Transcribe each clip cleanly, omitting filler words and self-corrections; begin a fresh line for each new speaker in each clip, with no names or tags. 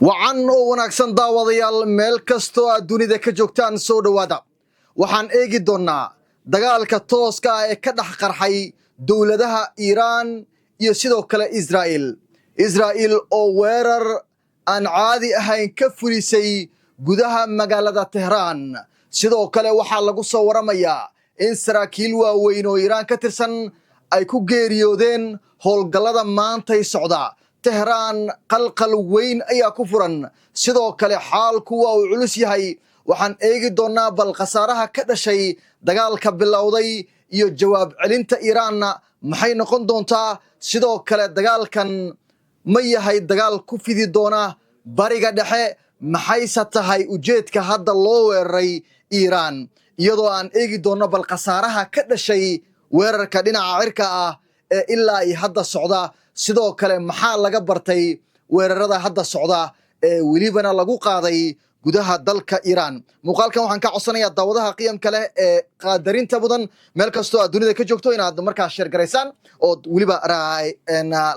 wacan oo wanaagsan daawadayaal meel kastoo aad dunida ka joogtaan soo dhowaada waxaan eegi doonnaa dagaalka tooska ah ee ka dhex qarxay dowladaha Iiraan iyo sidoo kale Israa'iil oo weerar aan caadi ahayn ka fulisay gudaha magaalada Tehraan sidoo kale waxaa lagu soo waramayaa in saraakiil waaweyn oo Iiraan ka tirsan ay ku geeriyoodeen howlgallada maantay socda Tehraan qalqal weyn ayaa ku furan sidoo kale xaalku waa uu culus yahay waxaan eegi doonnaa bal khasaaraha ka dhashay dagaalka bilowday iyo jawaab celinta Iiraanna maxay noqon doontaa sidoo kale dagaalkan ma yahay dagaal ku fidi doona bariga dhexe maxayse tahay ujeedka hadda loo weeraray Iiraan iyadoo aan eegi doonno bal khasaaraha ka dhashay weerarka dhinaca cirka ah ee ilaa ay hadda socda sidoo kale maxaa laga bartay weerarada hadda socda ee welibana lagu qaaday gudaha dalka Iiraan muuqaalkan waxaan ka codsanayaa daawadaha qiimka leh ee qaadarinta mudan meel kastoo aad dunida ka joogto inaad markaa share gareysaan oo weliba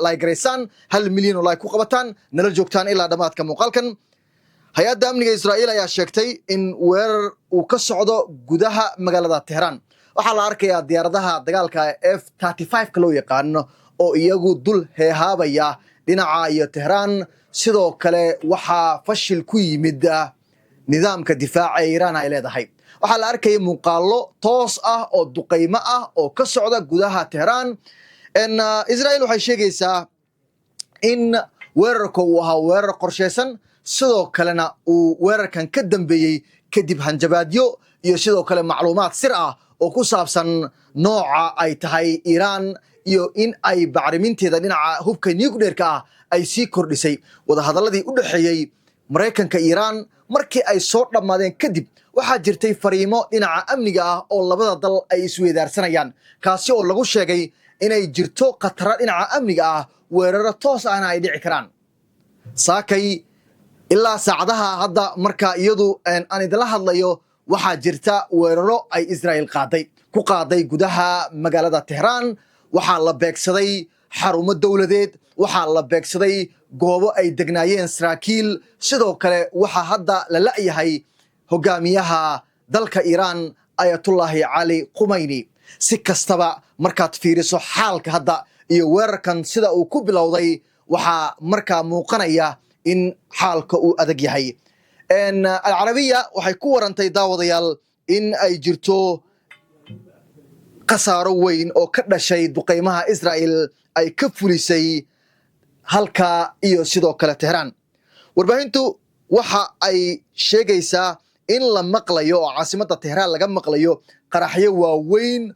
like gareysaan 1 milyan oo like ku qabataan nala joogtaan ilaa dhamaadka muuqaalkan hay'adda amniga Israa'iil ayaa sheegtay in weerar uu ka socdo gudaha magaalada Tehraan waxaa la arkayaa diyaaradaha dagaalka F-35 ka loo yaqaano oo iyagu dul heehaabaya dhinaca iyo Tehraan sidoo kale waxaa fashil ku yimid nidaamka difaaca Iiraan ay leedahay waxaa la arkayay muuqaallo toos ah oo duqeymo ah oo ka socda gudaha Tehraan Israa'iil waxay sheegaysaa in weerarku uu ahaa weerar qorsheysan sidoo kalena uu weerarkan ka dambeeyey kadib hanjabaadyo iyo sidoo kale macluumaad sir ah oo ku saabsan nooca ay tahay Iiraan iyo in ay bacriminteeda dhinaca hubka nuclear-ka ah ay sii kordhisay wadahadaladii u dhaxeeyay Mareykanka Iiraan markii ay soo dhamaadeen kadib waxaa jirtay fariimo dhinaca amniga ah oo labada dal ay isweydaarsanayaan kaasi oo lagu sheegay inay jirto khatar dhinaca amniga ah weeraro toos ahna ay dhici karaan saakay ilaa saacadaha hadda marka iyadu aan idila hadlayo waxaa jirta weeraro ay Israa'iil ku qaaday gudaha magaalada Tehraan waxaa la beegsaday xarumo dowladeed waxaa la beegsaday goobo ay degnaayeen saraakiil sidoo kale waxaa hadda la la'yahay hogaamiyaha dalka Iiraan Ayatullaahi Cali Khamenei si kastaba markaad fiiriso xaalka hadda iyo weerarkan sida uu ku bilowday waxaa markaa muuqanaya in xaalka uu adag yahay Al-Carabiya waxay ku warantay daawadayaal in ay jirto khasaaro weyn oo ka dhashay duqeymaha Israa'iil ay ka fulisay halka iyo sidoo kale Tehraan warbaahintu waxa ay sheegaysaa in la maqlayo oo caasimadda Tehraan laga maqlayo qaraxyo waaweyn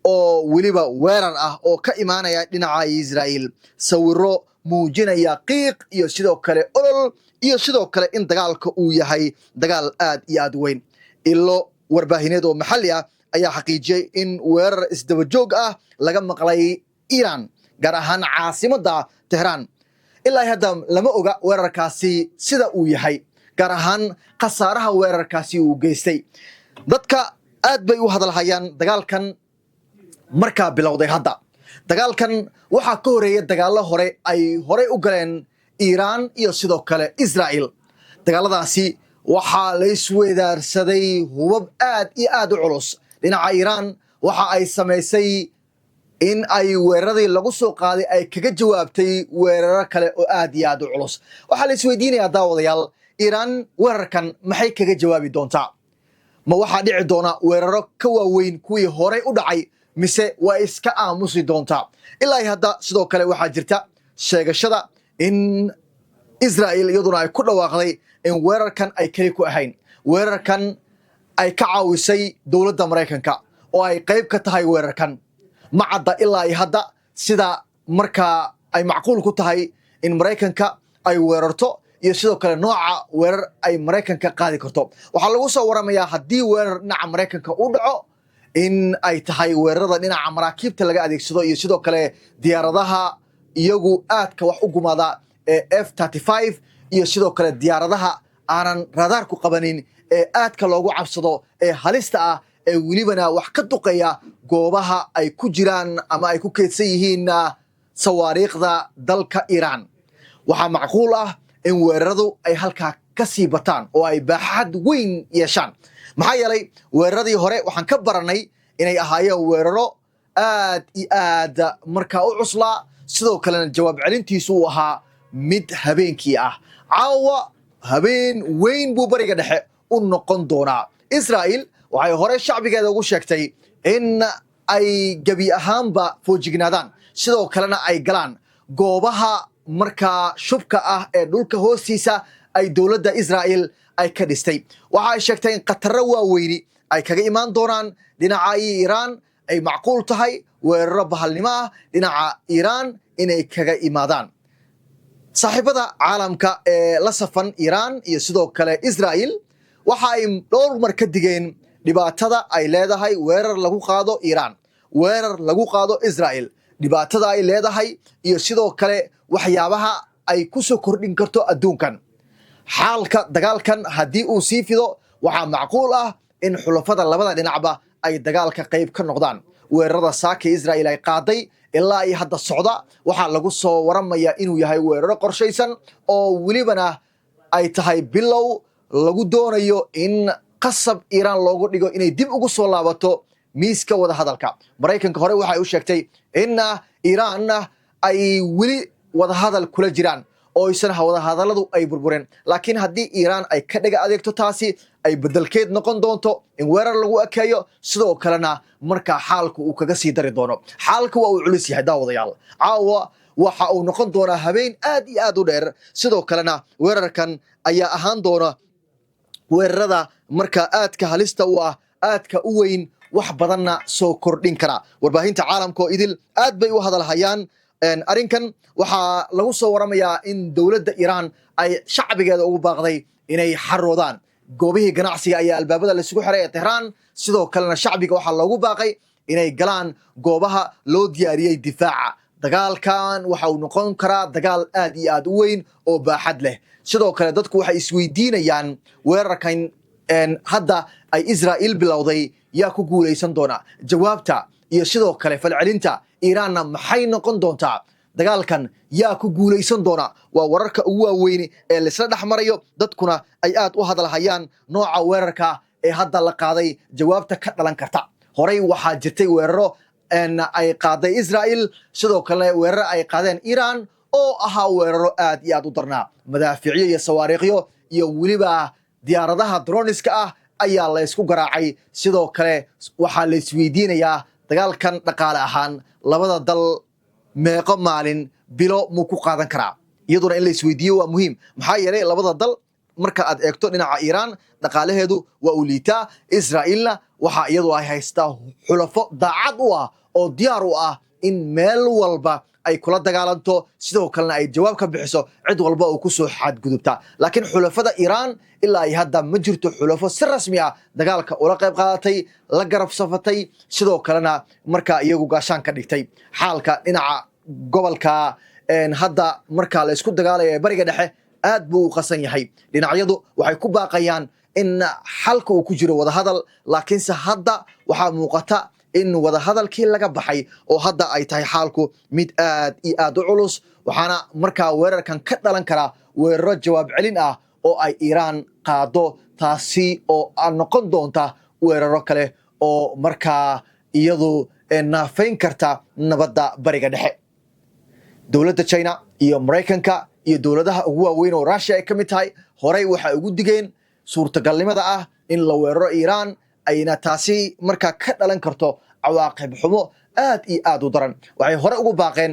oo weliba weerar ah oo ka imaanaya dhinaca Israa'iil sawirro muujinaya qiiq iyo sidoo kale olol iyo sidoo kale in dagaalka uu yahay dagaal aad iyo aad weyn ilo warbaahineed oo maxalli ah ayaa xaqiijiyay in weerar isdaba joog ah laga maqlay Iiraan gaar ahaan caasimadda Tehraan ilaa hadda lama oga weerarkaasi sida uu yahay gaar ahaan khasaaraha weerarkaasi uu geystay dadka aad bay u hadalhayaan dagaalkan markaa bilowday hadda dagaalkan waxaa ka horeeya dagaallo hore ay horey u galeen Iiraan iyo sidoo kale Israa'iil dagaaladaasi waxaa la isweydaarsaday hubab aad iyo aad u culus dhinaca Iiraan waxa ay samaysay in ay weeraradii lagu soo qaaday ay kaga jawaabtay weeraro kale oo aad iyo aad u culus waxaa la isweydiinayaa daawadayaal Iiraan weerarkan maxay kaga jawaabi doontaa ma waxaa dhici doona weeraro ka waaweyn kuwii horey u dhacay mise waa iska aamusi doontaa ilaa hadda sidoo kale waxaa jirta sheegashada in Israa'iil iyaduna ay ku dhawaaqday in weerarkan ay kali ku ahayn weerarkan ay ka caawisay dowladda Mareykanka oo ay qayb ka tahay weerarkan ma cadda ilaa hadda sida markaa ay macquul ku tahay in Mareykanka ay weerarto iyo sidoo kale nooca weerar ay Mareykanka qaadi karto waxaa lagu soo waramayaa haddii weerar dhinaca Mareykanka uu dhaco in ay tahay weerarada dhinaca maraakiibta laga adeegsado iyo sidoo kale diyaaradaha iyagu aadka wax u gumaada ee F-35 iyo sidoo kale diyaaradaha aanan raadaar ku qabanin ee aadka loogu cabsado ee halista ah ee welibana wax ka duqeeya goobaha ay ku jiraan ama ay ku keedsan yihiin sawaariikhda dalka Iiraan waxaa macquul ah in weeraradu ay halkaa ka sii bataan oo ay baaxad weyn yeeshaan maxaa yeelay weeraradii hore waxaan ka baranay inay ahaayeen weeraro aad iyo aad markaa u cuslaa sidoo kalena jawaab celintiisu uu ahaa mid habeenkii ah caawa habeen weyn buu bariga dhexe u noqon doonaa Israa'iil waxay hore shacbigeeda ugu sheegtay in ay gabi ahaanba foojignaadaan sidoo kalena ay galaan goobaha markaa shubka ah ee dhulka hoostiisa ay dowladda Israa'iil ay ka dhistay waxa ay sheegtay in qatarro waaweyni ay kaga imaan doonaan dhinaca Iiraan ay macquul tahay weeraro bahalnimo ah dhinaca Iiraan inay kaga imaadaan saaxiibada caalamka ee la safan Iiraan iyo sidoo kale Israa'iil waxa ay dhowr mar ka digeen dhibaatada ay leedahay weerar lagu qaado Iiraan weerar lagu qaado Israa'iil dhibaatada ay leedahay iyo sidoo kale waxyaabaha ay ku soo kordhin karto adduunkan xaalka dagaalkan haddii uu sii fido waxaa macquul ah in xulafada labada dhinacba ay dagaalka qayb ka noqdaan weerarada saaka Israa'iil ay qaaday ilaa ay hadda socda waxaa lagu soo waramayaa inuu yahay weeraro qorshaysan oo welibana ay tahay bilow lagu doonayo in qasab Iiraan loogu dhigo inay dib ugu soo laabato miiska wada hadalka Mareykanka hore waxay u sheegtay in Iiraan ay weli wada hadal kula jiraan oo aysan wada hadaladu ay burbureen laakiin haddii Iiraan ay ka dhaga adeegto taasi ay bedelkeed noqon doonto in weerar lagu ekeeyo sidoo kalena marka xaalku uu kaga sii dari doono xaalku waa uu culus yahay daawadayaal caawa waxa uu noqon doonaa habeen aad iyo aad u dheer sidoo kalena weerarkan ayaa ahaan doona weerarada marka aadka halista u ah aadka u weyn wax badanna soo kordhin kara warbaahinta caalamka oo idil aad bay u hadalhayaan arrinkan waxaa lagu soo waramayaa in dowladda Iiraan ay shacbigeeda ugu baaqday inay xaroodaan goobihii ganacsiga ayaa albaabada la isugu xiray ee Tehran sidoo kalena shacbiga waxaa loogu baaqay inay galaan goobaha loo diyaariyay difaaca dagaalkan waxa uu noqon karaa dagaal aad iyo aad u weyn oo baaxad leh sidoo kale dadku waxay isweydiinayaan weerarkan hadda ay Israa'iil bilowday yaa ku guuleysan doona jawaabta iyo sidoo kale falcelinta Iiraanna maxay noqon doontaa dagaalkan yaa ku guuleysan doona waa wararka ugu waaweyn ee la isla dhaxmarayo dadkuna ay aad u hadalhayaan nooca weerarka ee hadda la qaaday jawaabta ka dhalan karta horey waxaa jirtay weeraro ay qaaday Israa'iil sidoo kale weeraro ay qaadeen Iiraan oo ahaa weeraro aad iyo aad u darnaa madaafiicyo iyo sawaariikhyo iyo weliba diyaaradaha droniska ah ayaa la isku garaacay sidoo kale waxaa la isweydiinayaa dagaalkan dhaqaale ahaan labada dal meeqo maalin bilo muu ku qaadan karaa iyaduna in la isweydiiyo waa muhiim maxaa yeelay labada dal marka aad eegto dhinaca Iiraan dhaqaalaheedu waa uu liitaa Israa'iilna waxa iyadu ay haystaa xulafo daacad u ah oo diyaar u ah in meel walba ay kula dagaalanto sidoo kalena ay jawaab ka bixiso cid walba oo ku soo xadgudubta laakiin xulafada Iiraan ilaa ay hadda ma jirto xulafo si rasmi ah dagaalka ula qayb qaadatay la garab safatay sidoo kalena marka iyagu gaashaan ka dhigtay xaalka dhinaca gobolka hadda marka la isku dagaalayo bariga dhexe aad buu u qasan yahay dhinacyadu waxay ku baaqayaan in xalka uu ku jiro wada hadal laakiinse hadda waxaa muuqata in wada hadalkii laga baxay oo hadda ay tahay xaalku mid aad iyo aad u culus waxaana markaa weerarkan ka dhalan kara weeraro jawaab celin ah oo ay Iiraan qaado taasi oo noqon doonta weeraro kale oo markaa iyadu naafayn karta nabadda bariga dhexe dowladda China iyo Mareykanka iyo dowladaha ugu waaweyn oo Russia ay ka mid tahay horey waxay ugu digeen suurtagalnimada ah in la weeraro Iiraan ayna taasi markaa ka dhalan karto cawaaqib xumo aad iyo aad u daran waxay hore ugu baaqeen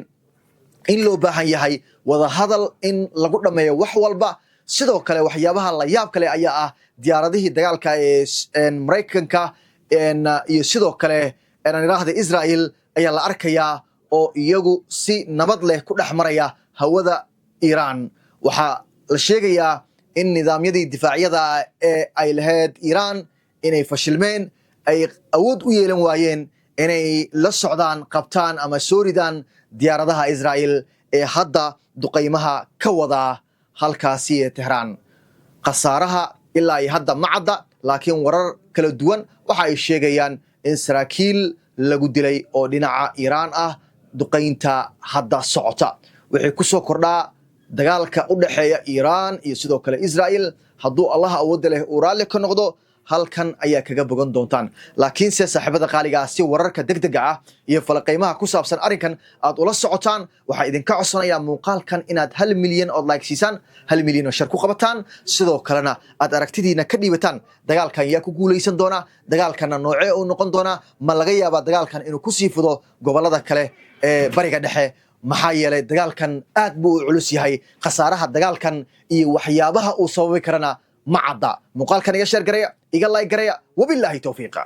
in loo baahan yahay wada hadal in lagu dhameeyo wax walba sidoo kale waxyaabaha la yaab kale ayaa ah diyaaradihii dagaalka ee Mareykanka iyo sidoo kale iraahda Israa'iil ayaa la arkayaa oo iyagu si nabad leh ku dhaxmaraya hawada Iiraan waxa la sheegayaa in nidaamyadii difaacyada ee ay lahayd Iiraan inay fashilmeen ay awood u yeelan waayeen inay la socdaan qabtaan ama soo ridaan diyaaradaha Israa'iil ee hadda duqaymaha ka wada halkaasi ee Tehran qasaaraha ilaa ay hadda ma cadda laakiin warar kala duwan waxa ay sheegayaan in saraakiil lagu dilay oo dhinaca Iiraan ah duqaynta hadda socota wixii ku soo kordhaa dagaalka u dhaxeeya Iran iyo sidoo kale Israel hadduu Allah awood leh uu raalli ka noqdo halkan ayaa kaga bogan doontaan laakiin se saaxiibada qaaliga ah si wararka degdega ah iyo falaqeymaha ku saabsan arrinkan aad ula socotaan waxa idinka codsanayaa muuqaalkan inaad 1 milyan oo like siisaan 1 milyan oo share ku qabataan sidoo kalena aad aragtidiina ka dhiibataan dagaalkan yaa ku guuleysan doona dagaalkana noocee uu noqon doona ma laga yaabaa dagaalkan inuu ku sii fudo gobolada kale ee bariga dhexe maxaa yeelay dagaalkan aad buu u culus yahay khasaaraha dagaalkan iyo waxyaabaha uu sababi karana ma cadda muuqaalkan iga share gareeya iga like gareeya wabillahi tawfiiqa